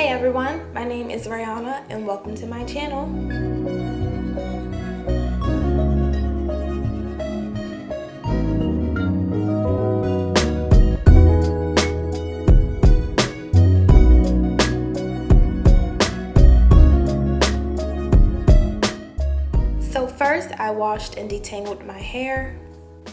Hey everyone, my name is Rihanna and welcome to my channel. So first I washed and detangled my hair.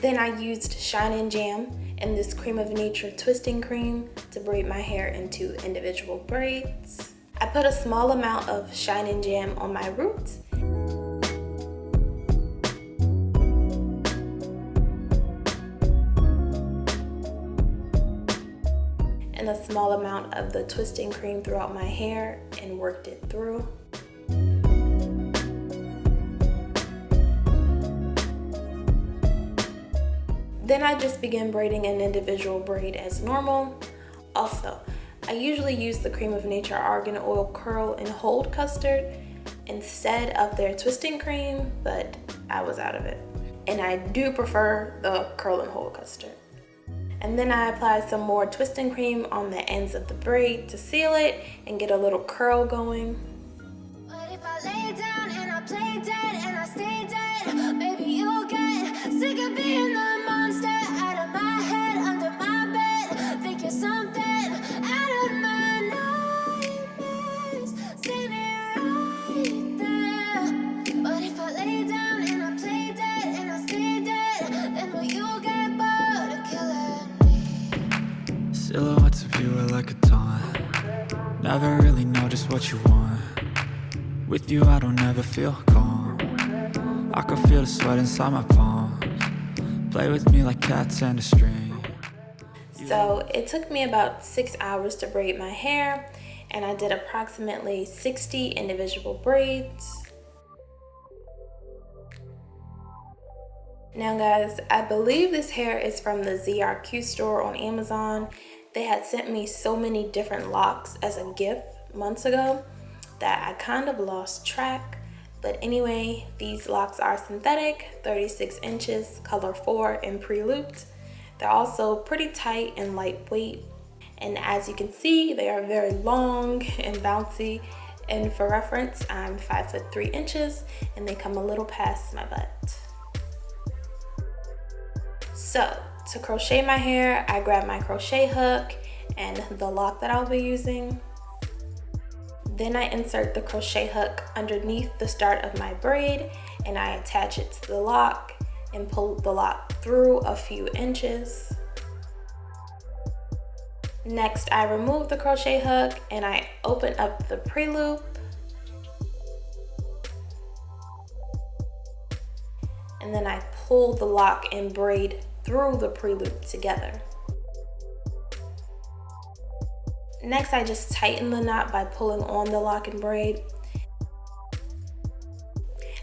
Then I used Shine & Jam and this Cream of Nature twisting cream to braid my hair into individual braids. I put a small amount of Shine & Jam on my roots. And a small amount of the twisting cream throughout my hair and worked it through. Then I just began braiding an individual braid as normal. Also, I usually use the Cream of Nature Argan Oil Curl and Hold Custard instead of their twisting cream, but I was out of it. And I do prefer the Curl and Hold Custard. And then I applied some more twisting cream on the ends of the braid to seal it and get a little curl going. But if I lay down and I play dead and I stay dead, maybe you'll get sick of being the monster out of my head, under my bed. Think you're something out of my nightmares. See me right there. But if I lay down and I play dead and I stay dead, then will you get bored of killing me? Silhouettes of you are like a taunt. Never really know just what you want. With you I don't ever feel calm. I can feel the sweat inside my palms. Play with me like cats and a string. So it took me about 6 hours to braid my hair, and I did approximately 60 individual braids. Now guys, I believe this hair is from the ZRQ store on Amazon. They had sent me so many different locks as a gift months ago that I kind of lost track. But anyway, these locks are synthetic, 36 inches, color 4, and pre-looped. They're also pretty tight and lightweight. And as you can see, they are very long and bouncy. And for reference, I'm 5'3" and they come a little past my butt. So to crochet my hair, I grabbed my crochet hook and the lock that I'll be using. Then I insert the crochet hook underneath the start of my braid and I attach it to the lock and pull the lock through a few inches. Next, I remove the crochet hook and I open up the pre-loop. And then I pull the lock and braid through the pre-loop together. Next, I just tighten the knot by pulling on the lock and braid.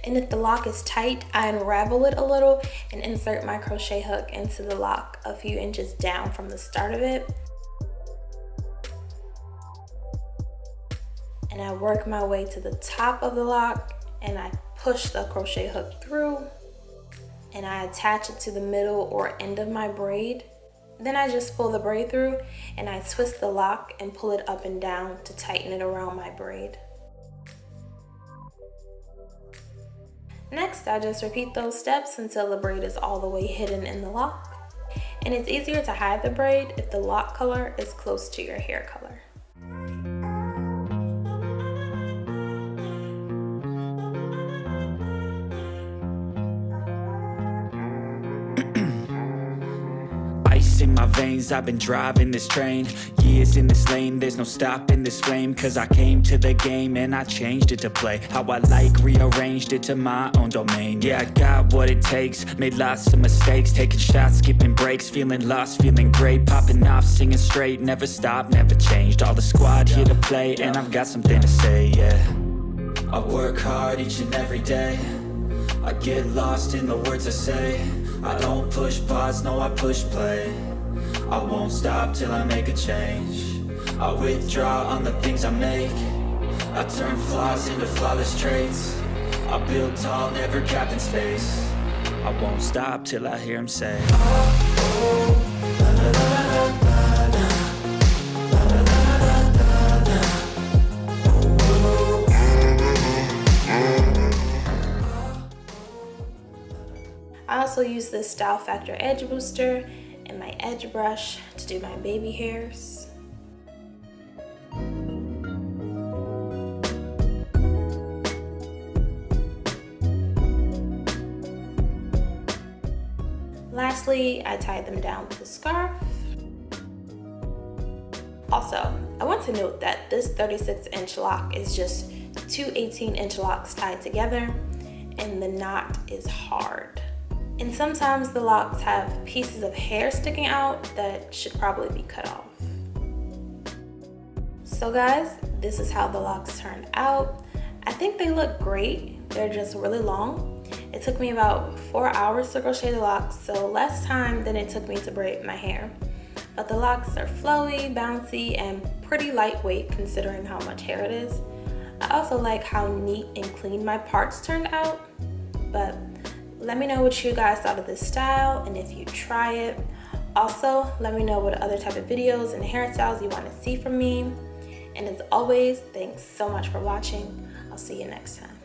And if the lock is tight, I unravel it a little and insert my crochet hook into the lock a few inches down from the start of it. And I work my way to the top of the lock and I push the crochet hook through and I attach it to the middle or end of my braid. Then I just pull the braid through and I twist the lock and pull it up and down to tighten it around my braid. Next, I just repeat those steps until the braid is all the way hidden in the lock. And it's easier to hide the braid if the lock color is close to your hair color. In my veins, I've been driving this train. Years in this lane, there's no stopping this flame. Cause I came to the game and I changed it to play how I like, rearranged it to my own domain. Yeah, I got what it takes, made lots of mistakes, taking shots, skipping breaks, feeling lost, feeling great, popping off, singing straight, never stopped, never changed. All the squad here to play and I've got something to say, yeah. I work hard each and every day, I get lost in the words I say. I don't push pause, no I push play. I won't stop till I make a change. I withdraw on the things I make. I turn flaws into flawless traits. I build tall, never capped in space. I won't stop till I hear him say, oh, oh, la, la, la, la, la, la, la, la, la, la, la, la. also use this Style Factor edge booster and my edge brush to do my baby hairs. Lastly, I tied them down with a scarf. Also, I want to note that this 36-inch lock is just two 18-inch locks tied together, and the knot is hard. And sometimes the locks have pieces of hair sticking out that should probably be cut off. So guys, this is how the locks turned out. I think they look great. They're just really long. It took me about 4 hours to crochet the locks, so less time than it took me to braid my hair. But the locks are flowy, bouncy, and pretty lightweight considering how much hair it is. I also like how neat and clean my parts turned out. But let me know what you guys thought of this style and if you try it. Also, let me know what other type of videos and hairstyles you want to see from me. And as always, thanks so much for watching. I'll see you next time.